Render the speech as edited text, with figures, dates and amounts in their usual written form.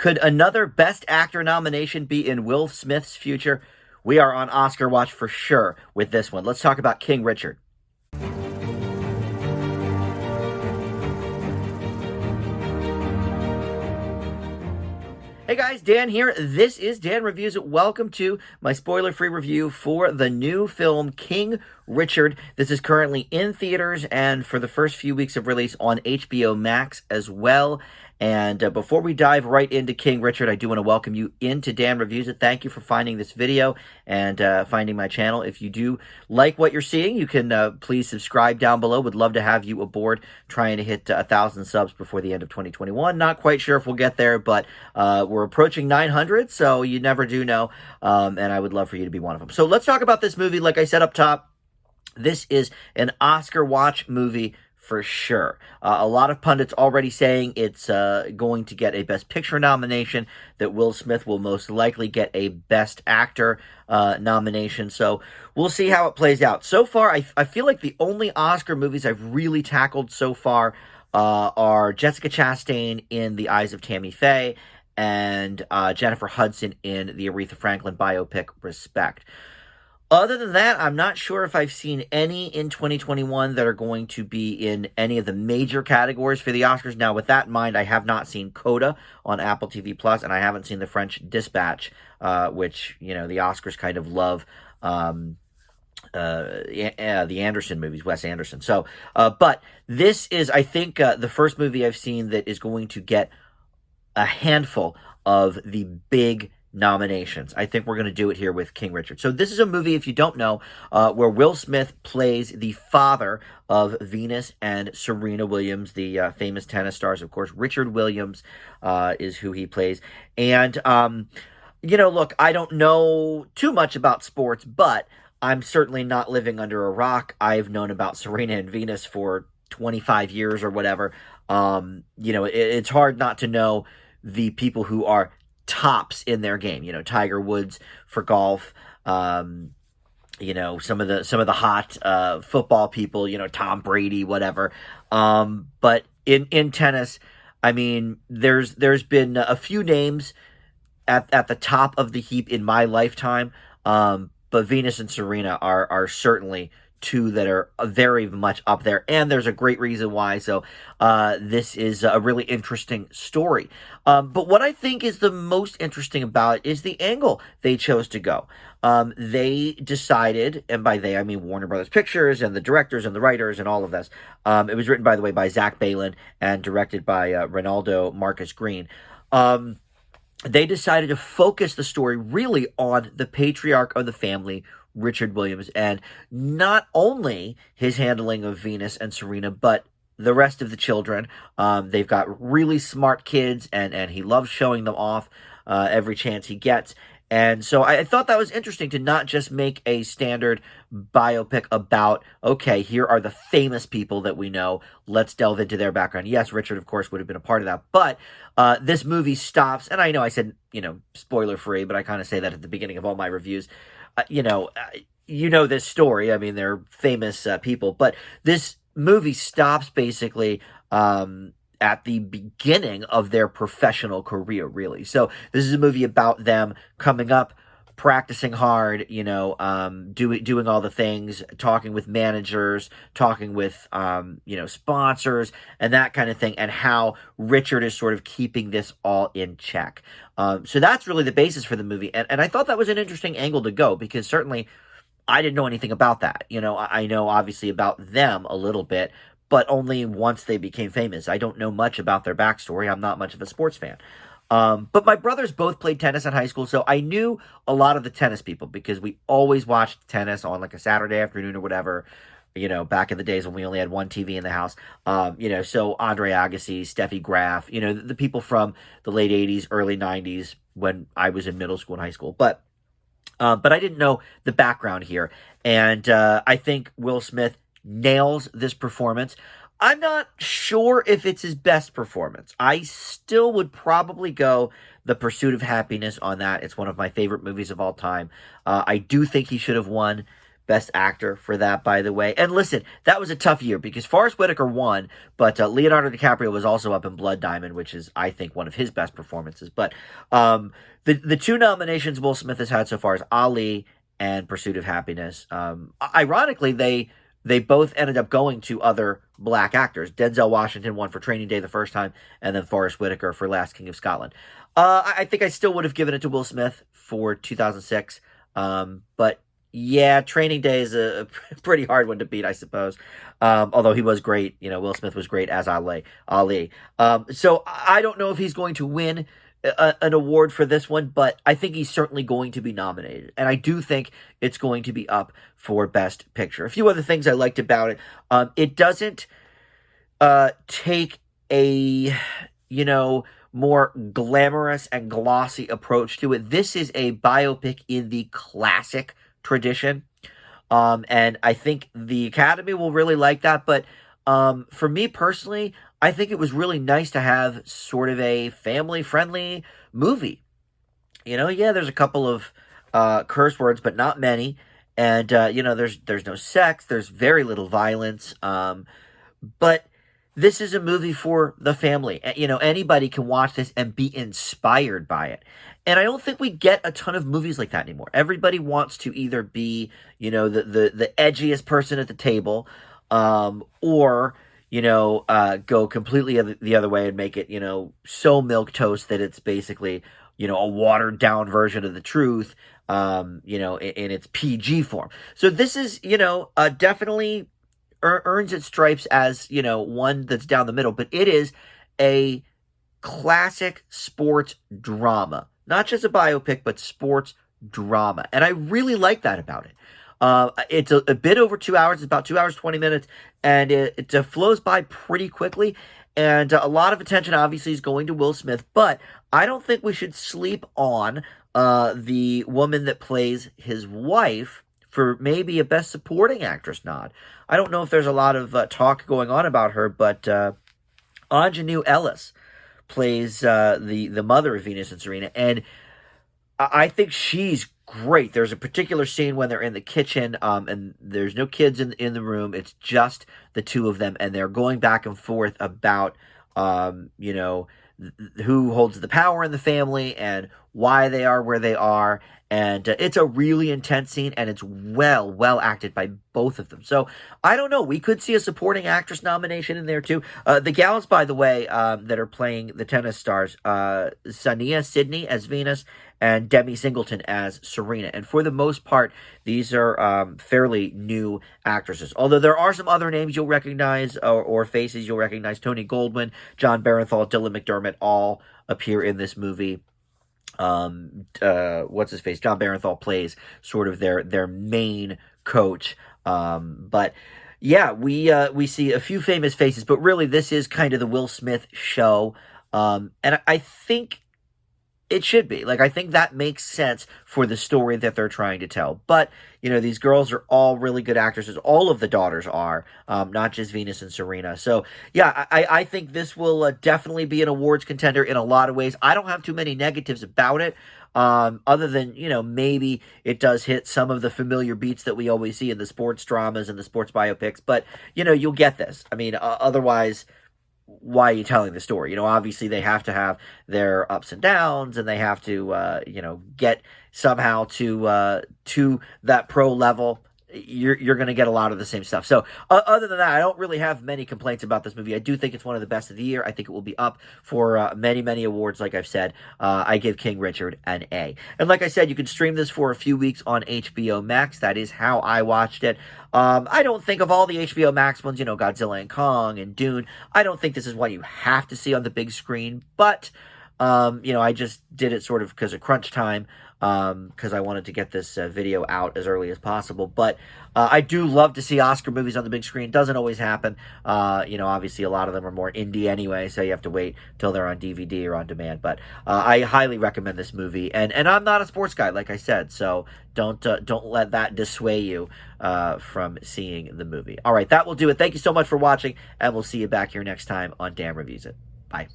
Could another Best Actor nomination be in Will Smith's future? We are on Oscar watch for sure with this one. Let's talk about King Richard. Hey guys, Dan here. This is Dan Reviews. Welcome to my spoiler-free review for the new film King Richard. This is currently in theaters and for the first few weeks of release on HBO Max as well. And before we dive right into King Richard, I do want to welcome you into Dan Reviews It. Thank you for finding this video and finding my channel. If you do like what you're seeing, you can please subscribe down below. Would love to have you aboard trying to hit 1,000 subs before the end of 2021. Not quite sure if we'll get there, but we're approaching 900, so you never do know, and I would love for you to be one of them. So let's talk about this movie. Like I said up top, this is an Oscar watch movie for sure. A lot of pundits already saying it's going to get a Best Picture nomination, that Will Smith will most likely get a Best Actor nomination. So we'll see how it plays out. So far, I feel like the only Oscar movies I've really tackled so far are Jessica Chastain in The Eyes of Tammy Faye and Jennifer Hudson in the Aretha Franklin biopic Respect. Other than that, I'm not sure if I've seen any in 2021 that are going to be in any of the major categories for the Oscars. Now, with that in mind, I have not seen Coda on Apple TV Plus, and I haven't seen The French Dispatch, which, you know, the Oscars kind of love the Anderson movies, Wes Anderson. So, but this is, I think, the first movie I've seen that is going to get a handful of the big nominations. I think we're going to do it here with King Richard. So this is a movie, if you don't know, where Will Smith plays the father of Venus and Serena Williams, the famous tennis stars. Of course, Richard Williams is who he plays. And, you know, look, I don't know too much about sports, but I'm certainly not living under a rock. I've known about Serena and Venus for 25 years or whatever. You know, it's hard not to know the people who are tops in their game. You know, Tiger Woods for golf, you know, some of the hot football people, you know, Tom Brady, whatever. But in tennis, I mean, there's been a few names at the top of the heap in my lifetime. But Venus and Serena are certainly two that are very much up there, and there's a great reason why. So this is a really interesting story. But what I think is the most interesting about it is the angle they chose to go. They decided, and by they I mean Warner Brothers Pictures and the directors and the writers and all of this. It was written, by the way, by Zach Balan and directed by Ronaldo Marcus Green. They decided to focus the story really on the patriarch of the family, Richard Williams, and not only his handling of Venus and Serena, but the rest of the children. They've got really smart kids, and he loves showing them off every chance he gets. And so I thought that was interesting to not just make a standard biopic about, okay, here are the famous people that we know. Let's delve into their background. Yes, Richard, of course, would have been a part of that. But this movie stops, and I know I said, you know, spoiler-free, but I kind of say that at the beginning of all my reviews. You know this story. I mean, they're famous people. But this movie stops basically at the beginning of their professional career, really. So this is a movie about them coming up, practicing hard, you know, doing all the things, talking with managers, talking with, you know, sponsors and that kind of thing, and how Richard is sort of keeping this all in check. So that's really the basis for the movie. And I thought that was an interesting angle to go, because certainly I didn't know anything about that. You know, I know obviously about them a little bit, but only once they became famous. I don't know much about their backstory. I'm not much of a sports fan. But my brothers both played tennis in high school, so I knew a lot of the tennis people, because we always watched tennis on like a Saturday afternoon or whatever, you know, back in the days when we only had one TV in the house. You know, so Andre Agassi, Steffi Graf, you know, the people from the late 80s, early 90s when I was in middle school and high school. But I didn't know the background here. And I think Will Smith nails this performance. I'm not sure if it's his best performance. I still would probably go The Pursuit of Happiness on that. It's one of my favorite movies of all time. I do think he should have won Best Actor for that, by the way. And listen, that was a tough year because Forrest Whitaker won, but Leonardo DiCaprio was also up in Blood Diamond, which is, I think, one of his best performances. But the two nominations Will Smith has had so far is Ali and Pursuit of Happiness. Ironically, they both ended up going to other black actors. Denzel Washington won for Training Day the first time, and then Forrest Whitaker for Last King of Scotland. I think I still would have given it to Will Smith for 2006. But yeah, Training Day is a pretty hard one to beat, I suppose. Although he was great, Will Smith was great as Ali. So I don't know if he's going to win an award for this one, but I think he's certainly going to be nominated. And I do think it's going to be up for Best Picture. A few other things I liked about it. It doesn't take a, more glamorous and glossy approach to it. This is a biopic in the classic tradition. And I think the Academy will really like that. But for me personally, I think it was really nice to have sort of a family-friendly movie. Yeah, there's a couple of curse words, but not many. And, there's no sex. There's very little violence. But this is a movie for the family. Anybody can watch this and be inspired by it. And I don't think we get a ton of movies like that anymore. Everybody wants to either be, the edgiest person at the table, or go completely the other way and make it, so milquetoast that it's basically, a watered down version of the truth, in its PG form. So this is, definitely earns its stripes as, one that's down the middle, but it is a classic sports drama. Not just a biopic, but sports drama. And I really like that about it. It's a bit over 2 hours. It's about 2 hours, 20 minutes. And it flows by pretty quickly. And a lot of attention, obviously, is going to Will Smith. But I don't think we should sleep on the woman that plays his wife for maybe a Best Supporting Actress nod. I don't know if there's a lot of talk going on about her, but Ingenue Ellis plays the mother of Venus and Serena, and I think she's great. There's a particular scene when they're in the kitchen, and there's no kids in the room. It's just the two of them, and they're going back and forth about, who holds the power in the family and why they are where they are. And it's a really intense scene, and it's well acted by both of them. So I don't know. We could see a supporting actress nomination in there too. The gals, by the way, that are playing the tennis stars, Sania Sidney as Venus and Demi Singleton as Serena. And for the most part, these are fairly new actresses. Although there are some other names you'll recognize or faces you'll recognize. Tony Goldwyn, John Barenthal, Dylan McDermott all appear in this movie. What's his face? John Barenthal plays sort of their main coach. But yeah, we see a few famous faces, but really this is kind of the Will Smith show. And I think it should be. I think that makes sense for the story that they're trying to tell. But, these girls are all really good actresses. All of the daughters are, not just Venus and Serena. So, yeah, I think this will definitely be an awards contender in a lot of ways. I don't have too many negatives about it, other than, maybe it does hit some of the familiar beats that we always see in the sports dramas and the sports biopics. But, you'll get this. I mean, otherwise, why are you telling the story? Obviously they have to have their ups and downs, and they have to, get somehow to that pro level. You're going to get a lot of the same stuff. So other than that, I don't really have many complaints about this movie. I do think it's one of the best of the year. I think it will be up for many awards. Like I've said, I give King Richard an A. And like I said, you can stream this for a few weeks on HBO Max. That is how I watched it. I don't think of all the HBO Max ones, Godzilla and Kong and Dune, I don't think this is what you have to see on the big screen. But, I just did it sort of because of crunch time. Because I wanted to get this video out as early as possible. But I do love to see Oscar movies on the big screen. Doesn't always happen. Obviously a lot of them are more indie anyway, so you have to wait till they're on DVD or on demand. But I highly recommend this movie. And I'm not a sports guy, like I said, so don't let that dissuade you from seeing the movie. All right, that will do it. Thank you so much for watching, and we'll see you back here next time on Dan Reviews It. Bye.